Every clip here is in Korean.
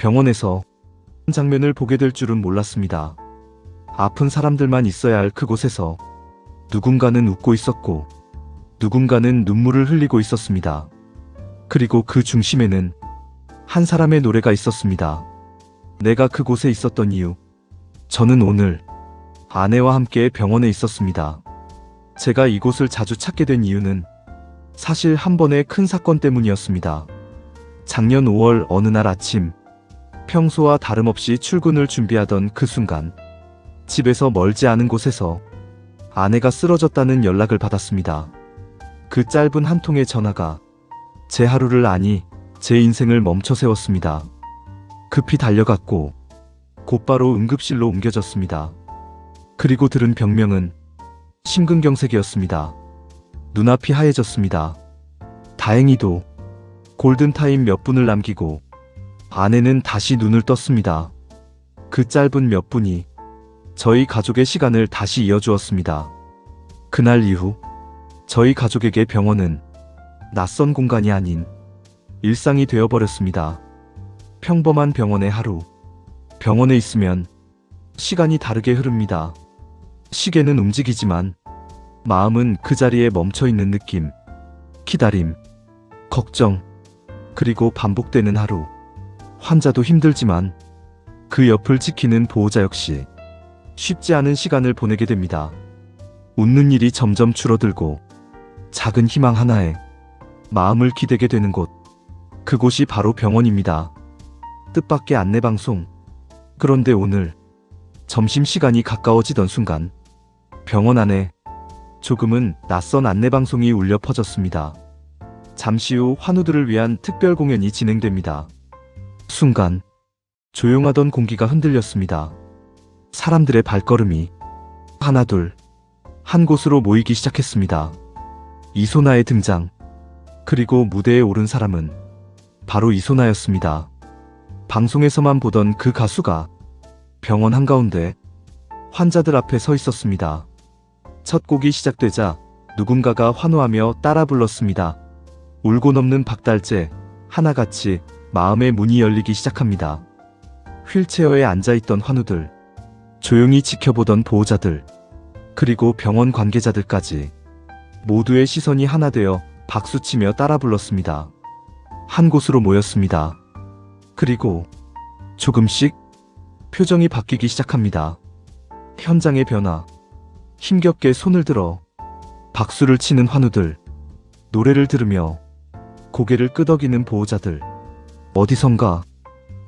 병원에서 장면을 보게 될 줄은 몰랐습니다. 아픈 사람들만 있어야 할 그곳에서 누군가는 웃고 있었고 누군가는 눈물을 흘리고 있었습니다. 그리고 그 중심에는 한 사람의 노래가 있었습니다. 내가 그곳에 있었던 이유. 저는 오늘 아내와 함께 병원에 있었습니다. 제가 이곳을 자주 찾게 된 이유는 사실 한 번의 큰 사건 때문이었습니다. 작년 5월 어느 날 아침, 평소와 다름없이 출근을 준비하던 그 순간, 집에서 멀지 않은 곳에서 아내가 쓰러졌다는 연락을 받았습니다. 그 짧은 한 통의 전화가 제 하루를 아니 제 인생을 멈춰 세웠습니다. 급히 달려갔고 곧바로 응급실로 옮겨졌습니다. 그리고 들은 병명은 심근경색이었습니다. 눈앞이 하얘졌습니다. 다행히도 골든타임 몇 분을 남기고 아내는 다시 눈을 떴습니다. 그 짧은 몇 분이 저희 가족의 시간을 다시 이어주었습니다. 그날 이후 저희 가족에게 병원은 낯선 공간이 아닌 일상이 되어버렸습니다. 평범한 병원의 하루. 병원에 있으면 시간이 다르게 흐릅니다. 시계는 움직이지만 마음은 그 자리에 멈춰있는 느낌. 기다림, 걱정, 그리고 반복되는 하루. 환자도 힘들지만 그 옆을 지키는 보호자 역시 쉽지 않은 시간을 보내게 됩니다. 웃는 일이 점점 줄어들고 작은 희망 하나에 마음을 기대게 되는 곳. 그곳이 바로 병원입니다. 뜻밖의 안내방송. 그런데 오늘 점심시간이 가까워지던 순간 병원 안에 조금은 낯선 안내방송이 울려 퍼졌습니다. 잠시 후 환우들을 위한 특별 공연이 진행됩니다. 순간 조용하던 공기가 흔들렸습니다. 사람들의 발걸음이 하나둘 한 곳으로 모이기 시작했습니다. 이소나의 등장. 그리고 무대에 오른 사람은 바로 이소나였습니다. 방송에서만 보던 그 가수가 병원 한가운데 환자들 앞에 서 있었습니다. 첫 곡이 시작되자 누군가가 환호하며 따라 불렀습니다. 울고 넘는 박달재. 하나같이 마음의 문이 열리기 시작합니다. 휠체어에 앉아있던 환우들, 조용히 지켜보던 보호자들, 그리고 병원 관계자들까지 모두의 시선이 하나 되어 박수치며 따라 불렀습니다. 한 곳으로 모였습니다. 그리고 조금씩 표정이 바뀌기 시작합니다. 현장의 변화. 힘겹게 손을 들어 박수를 치는 환우들, 노래를 들으며 고개를 끄덕이는 보호자들. 어디선가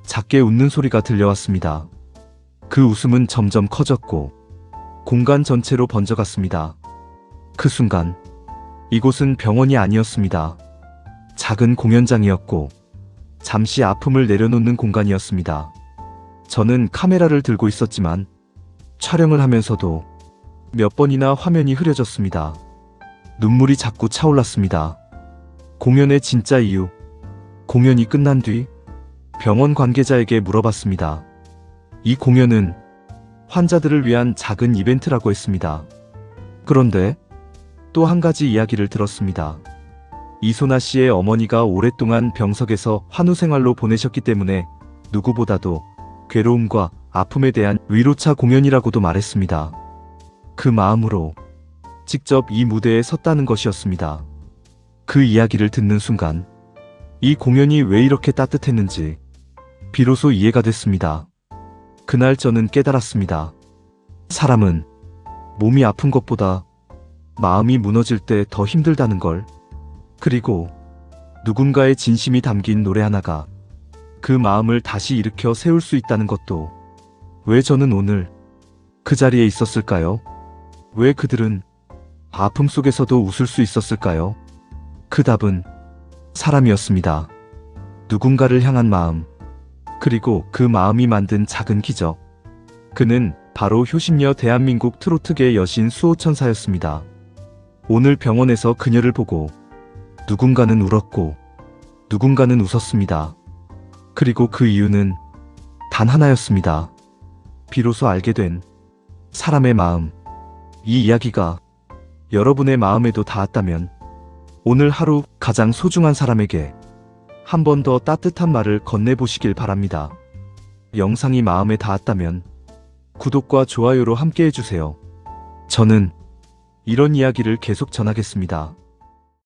작게 웃는 소리가 들려왔습니다. 그 웃음은 점점 커졌고 공간 전체로 번져갔습니다. 그 순간 이곳은 병원이 아니었습니다. 작은 공연장이었고 잠시 아픔을 내려놓는 공간이었습니다. 저는 카메라를 들고 있었지만 촬영을 하면서도 몇 번이나 화면이 흐려졌습니다. 눈물이 자꾸 차올랐습니다. 공연의 진짜 이유. 공연이 끝난 뒤 병원 관계자에게 물어봤습니다. 이 공연은 환자들을 위한 작은 이벤트라고 했습니다. 그런데 또 한 가지 이야기를 들었습니다. 이소나 씨의 어머니가 오랫동안 병석에서 환우 생활로 보내셨기 때문에 누구보다도 괴로움과 아픔에 대한 위로차 공연이라고도 말했습니다. 그 마음으로 직접 이 무대에 섰다는 것이었습니다. 그 이야기를 듣는 순간 이 공연이 왜 이렇게 따뜻했는지 비로소 이해가 됐습니다. 그날 저는 깨달았습니다. 사람은 몸이 아픈 것보다 마음이 무너질 때 더 힘들다는 걸. 그리고 누군가의 진심이 담긴 노래 하나가 그 마음을 다시 일으켜 세울 수 있다는 것도. 왜 저는 오늘 그 자리에 있었을까요? 왜 그들은 아픔 속에서도 웃을 수 있었을까요? 그 답은 사람이었습니다. 누군가를 향한 마음, 그리고 그 마음이 만든 작은 기적. 그는 바로 효심여 대한민국 트로트계의 여신 수호천사였습니다. 오늘 병원에서 그녀를 보고 누군가는 울었고 누군가는 웃었습니다. 그리고 그 이유는 단 하나였습니다. 비로소 알게 된 사람의 마음. 이 이야기가 여러분의 마음에도 닿았다면 오늘 하루 가장 소중한 사람에게 한 번 더 따뜻한 말을 건네보시길 바랍니다. 영상이 마음에 닿았다면 구독과 좋아요로 함께 해주세요. 저는 이런 이야기를 계속 전하겠습니다.